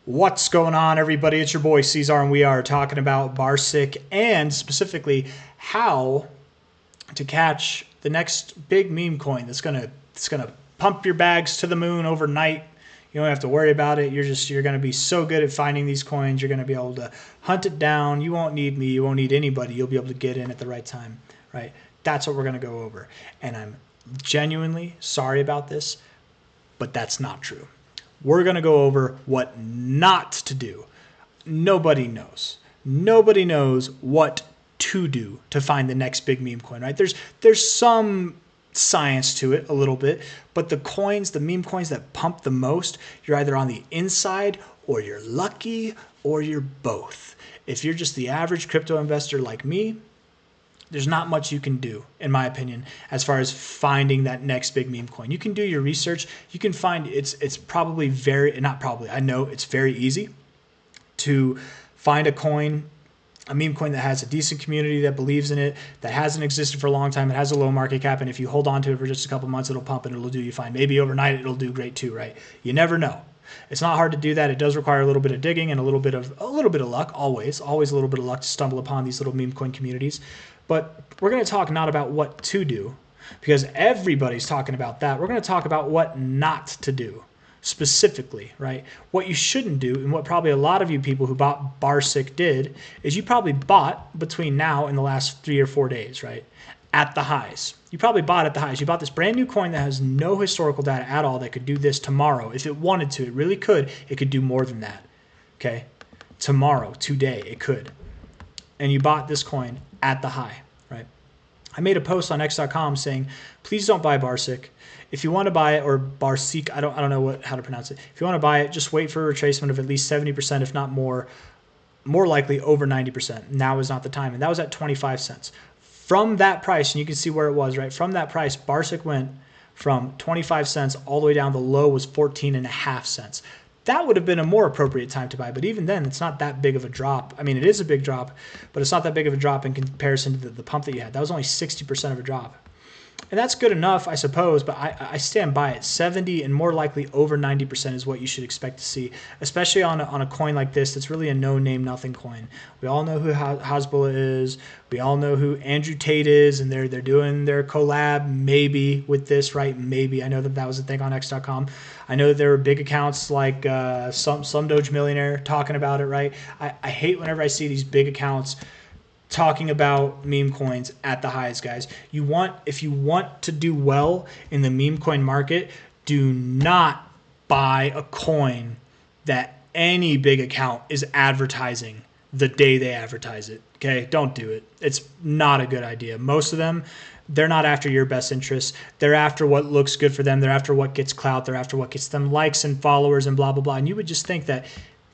What's going on, everybody? It's your boy C-Zar, and we are talking about BARSIK and specifically how to catch the next big meme coin that's gonna pump your bags to the moon overnight. You don't have to worry about it. You're gonna be so good at finding these coins. You're gonna be able to hunt it down. You won't need me. You won't need anybody. You'll be able to get in at the right time, right? That's what we're gonna go over. And I'm genuinely sorry about this, but that's not true. We're going to go over what not to do. Nobody knows. Nobody knows what to do to find the next big meme coin, right? There's some science to it a little bit, but the meme coins that pump the most, you're either on the inside or you're lucky or you're both. If you're just the average crypto investor like me, there's not much you can do, in my opinion, as far as finding that next big meme coin. You can do your research. You can find it's probably I know it's very easy to find a meme coin that has a decent community that believes in it, that hasn't existed for a long time, it has a low market cap, and if you hold on to it for just a couple months, it'll pump and it'll do you fine. Maybe overnight it'll do great too, right? You never know. It's not hard to do that. It does require a little bit of digging and a little bit of luck, always a little bit of luck to stumble upon these little meme coin communities. But we're going to talk not about what to do, because everybody's talking about that. We're going to talk about what not to do specifically, right? What you shouldn't do, and what probably a lot of you people who bought BARSIK did, is you probably bought between now and the last 3 or 4 days, right? At the highs. You probably bought at the highs. You bought this brand new coin that has no historical data at all that could do this tomorrow. If it wanted to, it really could. It could do more than that, okay? Tomorrow, today, it could. And you bought this coin at the high, right? I made a post on x.com saying, please don't buy BARSIK. If you want to buy it, or BARSIK, I don't know how to pronounce it. If you want to buy it, just wait for a retracement of at least 70%, if not more likely over 90%. Now is not the time. And that was at 25 cents. From that price, and you can see where it was, right? From that price, BARSIK went from 25 cents all the way down. The low was 14.5 cents. That would have been a more appropriate time to buy. But even then, it's not that big of a drop. I mean, it is a big drop, but it's not that big of a drop in comparison to the pump that you had. That was only 60% of a drop. And that's good enough, I suppose, but I stand by it. 70 and more likely over 90% is what you should expect to see, especially on a coin like this that's really a no-name, nothing coin. We all know who Hasbulla is. We all know who Andrew Tate is, and they're doing their collab maybe with this, right? Maybe. I know that was a thing on x.com. I know that there were big accounts like some Doge Millionaire talking about it, right? I hate whenever I see these big accounts talking about meme coins at the highs, guys. If you want to do well in the meme coin market, do not buy a coin that any big account is advertising the day they advertise it. Okay, don't do it. It's not a good idea. Most of them, they're not after your best interests. They're after what looks good for them. They're after what gets clout. They're after what gets them likes and followers and blah, blah, blah. And you would just think that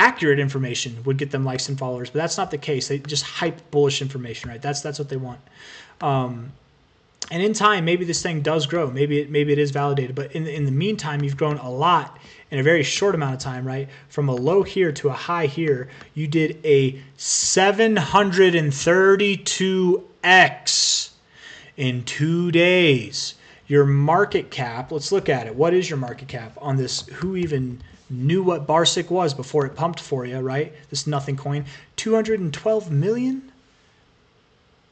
accurate information would get them likes and followers, but that's not the case. They just hype bullish information, right? That's what they want. And in time, maybe this thing does grow. Maybe it is validated. But in the meantime, you've grown a lot in a very short amount of time, right? From a low here to a high here, you did a 732x in 2 days. Your market cap, let's look at it. What is your market cap on this? Who even knew what BARSIK was before it pumped for you, right? This nothing coin. 212 million?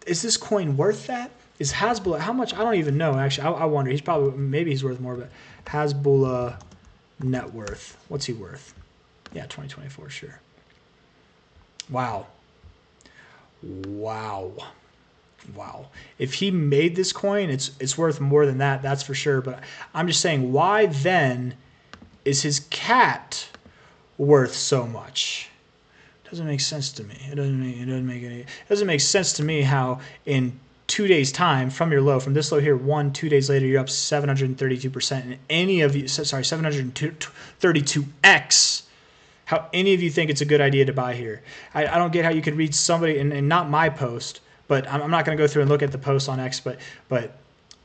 Is this coin worth that? Is Hasbulla, how much? I don't even know, actually. I wonder. Maybe he's worth more, but Hasbulla net worth. What's he worth? Yeah, 2024, sure. Wow. If he made this coin, it's worth more than that, that's for sure. But I'm just saying, why then is his cat worth so much? It doesn't make sense to me. It doesn't make sense to me how in 2 days' time from your low, from this low here, 2 days later, you're up 732%. And any of you, 732x, how any of you think it's a good idea to buy here. I don't get how you could read somebody, and not my post, but I'm not going to go through and look at the post on X, but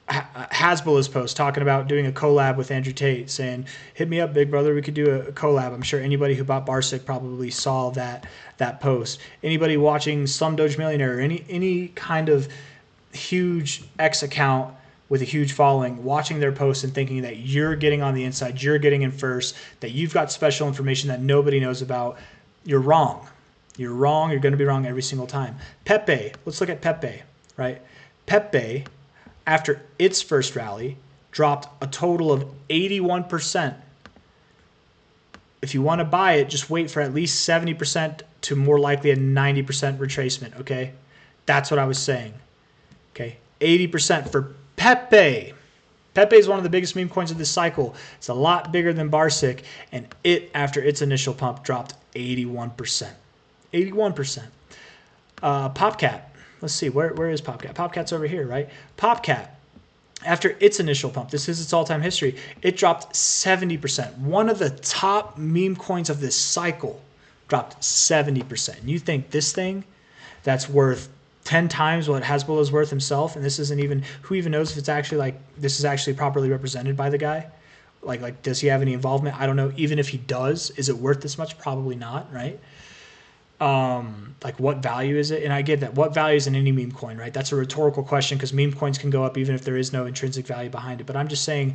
Hasbulla's post talking about doing a collab with Andrew Tate, saying, hit me up, big brother, we could do a collab. I'm sure anybody who bought BARSIK probably saw that post. Anybody watching Slum Doge Millionaire, or any kind of huge X account with a huge following, watching their posts and thinking that you're getting on the inside, you're getting in first, that you've got special information that nobody knows about. You're wrong. You're wrong. You're going to be wrong every single time. Pepe, let's look at Pepe, right? Pepe, after its first rally, dropped a total of 81%. If you want to buy it, just wait for at least 70% to more likely a 90% retracement, okay? That's what I was saying, okay? 80% for Pepe. Pepe is one of the biggest meme coins of this cycle. It's a lot bigger than BARSIK, and it, after its initial pump, dropped 81%. 81%. Popcat. Let's see, where is Popcat? Popcat's over here, right? Popcat, after its initial pump, this is its all-time history, it dropped 70%. One of the top meme coins of this cycle dropped 70%. And you think this thing that's worth 10 times what Hasbulla is worth himself, and this isn't even, who even knows if it's actually like, this is actually properly represented by the guy? Like, does he have any involvement? I don't know. Even if he does, is it worth this much? Probably not, right? Like, what value is it? And I get that. What value is in any meme coin, right? That's a rhetorical question because meme coins can go up even if there is no intrinsic value behind it. But I'm just saying,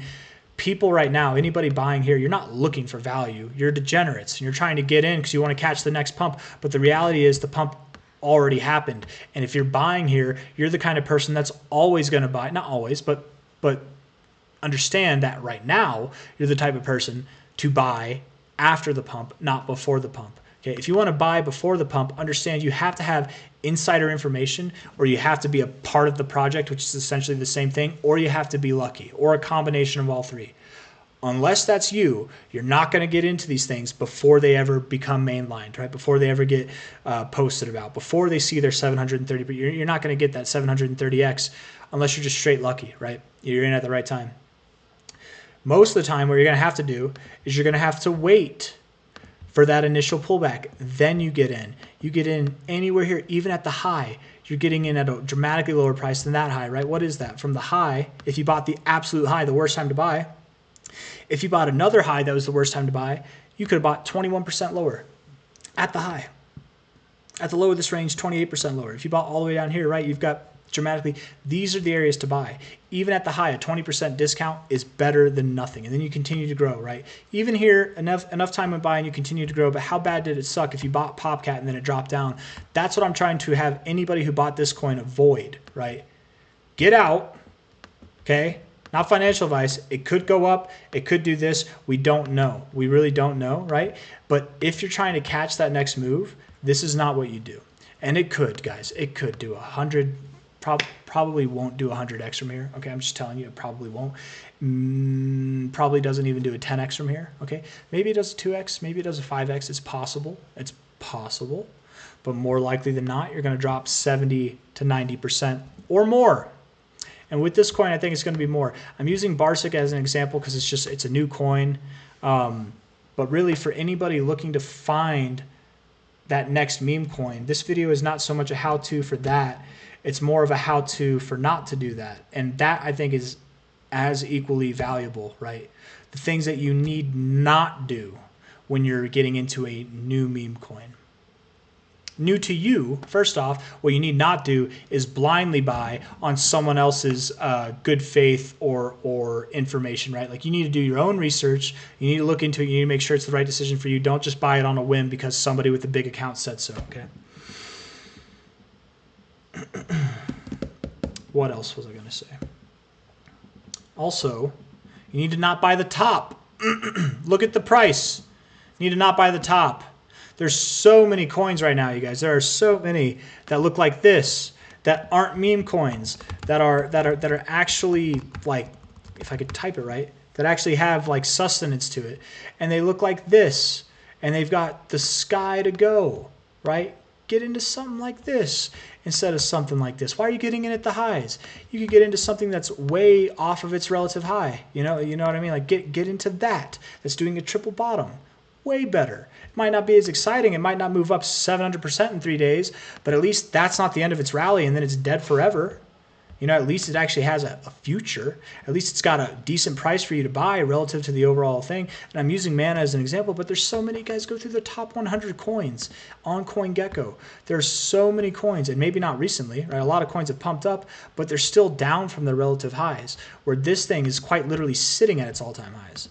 people right now, anybody buying here, you're not looking for value. You're degenerates, and you're trying to get in because you want to catch the next pump. But the reality is the pump already happened. And if you're buying here, you're the kind of person that's always going to buy. Not always, but understand that right now, you're the type of person to buy after the pump, not before the pump. Okay, if you want to buy before the pump, understand you have to have insider information, or you have to be a part of the project, which is essentially the same thing, or you have to be lucky, or a combination of all three. Unless that's you, you're not going to get into these things before they ever become mainlined, right? Before they ever get posted about, before they see their 730, but you're not going to get that 730x unless you're just straight lucky, right? You're in at the right time. Most of the time, what you're going to have to do is you're going to have to wait for that initial pullback. Then you get in. You get in anywhere here, even at the high. You're getting in at a dramatically lower price than that high, right? What is that? From the high, if you bought the absolute high, the worst time to buy, if you bought another high that was the worst time to buy, you could have bought 21% lower at the high. At the low of this range, 28% lower. If you bought all the way down here, right, you've got dramatically, these are the areas to buy. Even at the high, a 20% discount is better than nothing. And then you continue to grow, right? Even here, enough time went by and you continue to grow, but how bad did it suck if you bought Popcat and then it dropped down? That's what I'm trying to have anybody who bought this coin avoid, right? Get out, okay? Not financial advice. It could go up. It could do this. We don't know. We really don't know, right? But if you're trying to catch that next move, this is not what you do. And it could, guys. It could do 100, probably won't do 100x from here. Okay, I'm just telling you, it probably won't. Probably doesn't even do a 10x from here. Okay, maybe it does a 2x. Maybe it does a 5x. It's possible. It's possible. But more likely than not, you're going to drop 70 to 90% or more. And with this coin, I think it's going to be more. I'm using BARSIK as an example because it's a new coin. But really, for anybody looking to find that next meme coin, this video is not so much a how-to for that. It's more of a how-to for not to do that. And that, I think, is as equally valuable, right? The things that you need not do when you're getting into a new meme coin. New to you, first off, what you need not do is blindly buy on someone else's good faith or information, right? Like, you need to do your own research. You need to look into it. You need to make sure it's the right decision for you. Don't just buy it on a whim because somebody with a big account said so, okay? What else was I going to say? Also, you need to not buy the top. Look at the price. You need to not buy the top. There's so many coins right now, you guys. There are so many that look like this, that aren't meme coins, that are actually, like, if I could type it right, that actually have like sustenance to it. And they look like this, and they've got the sky to go, right? Get into something like this instead of something like this. Why are you getting in at the highs? You could get into something that's way off of its relative high. You know what I mean? Like, get into that. That's doing a triple bottom. Way better. It might not be as exciting. It might not move up 700% in 3 days, but at least that's not the end of its rally and then it's dead forever. You know, at least it actually has a future. At least it's got a decent price for you to buy relative to the overall thing. And I'm using mana as an example, but there's so many guys go through the top 100 coins on CoinGecko. There's so many coins, and maybe not recently, right? A lot of coins have pumped up, but they're still down from their relative highs, where this thing is quite literally sitting at its all-time highs.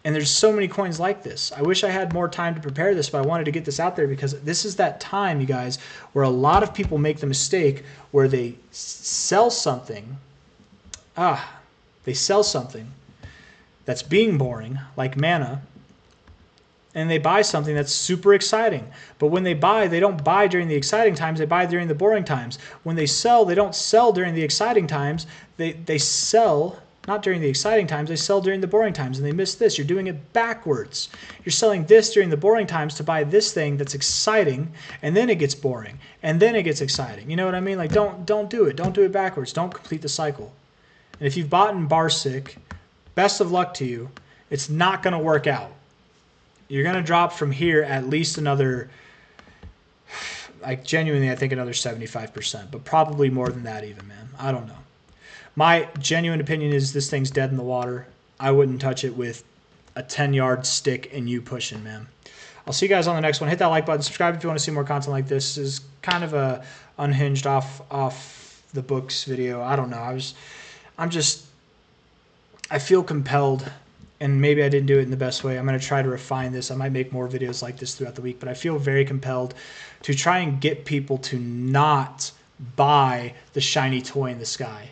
And there's so many coins like this. I wish I had more time to prepare this, but I wanted to get this out there because this is that time, you guys, where a lot of people make the mistake where they sell something. They sell something that's being boring, like mana, and they buy something that's super exciting. But when they buy, they don't buy during the exciting times, they buy during the boring times. When they sell, they don't sell during the exciting times, they sell not during the exciting times, they sell during the boring times, and they miss this. You're doing it backwards. You're selling this during the boring times to buy this thing that's exciting, and then it gets boring, and then it gets exciting. You know what I mean? Like, don't do it. Don't do it backwards. Don't complete the cycle. And if you've bought in BARSIK, best of luck to you. It's not going to work out. You're going to drop from here at least another, like genuinely, I think another 75%, but probably more than that even, man. I don't know. My genuine opinion is this thing's dead in the water. I wouldn't touch it with a 10-yard stick and you pushing, man. I'll see you guys on the next one. Hit that like button. Subscribe if you want to see more content like this. This is kind of a unhinged off the books video. I don't know. I feel compelled, and maybe I didn't do it in the best way. I'm going to try to refine this. I might make more videos like this throughout the week, but I feel very compelled to try and get people to not buy the shiny toy in the sky.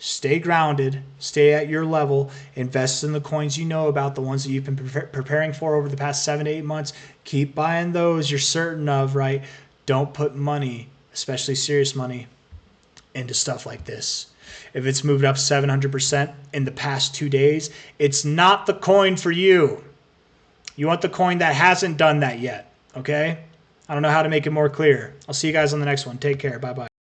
Stay grounded, stay at your level, invest in the coins you know about, the ones that you've been preparing for over the past 7 to 8 months. Keep buying those you're certain of, right? Don't put money, especially serious money, into stuff like this. If it's moved up 700% in the past 2 days, it's not the coin for you. You want the coin that hasn't done that yet, okay? I don't know how to make it more clear. I'll see you guys on the next one. Take care. Bye-bye.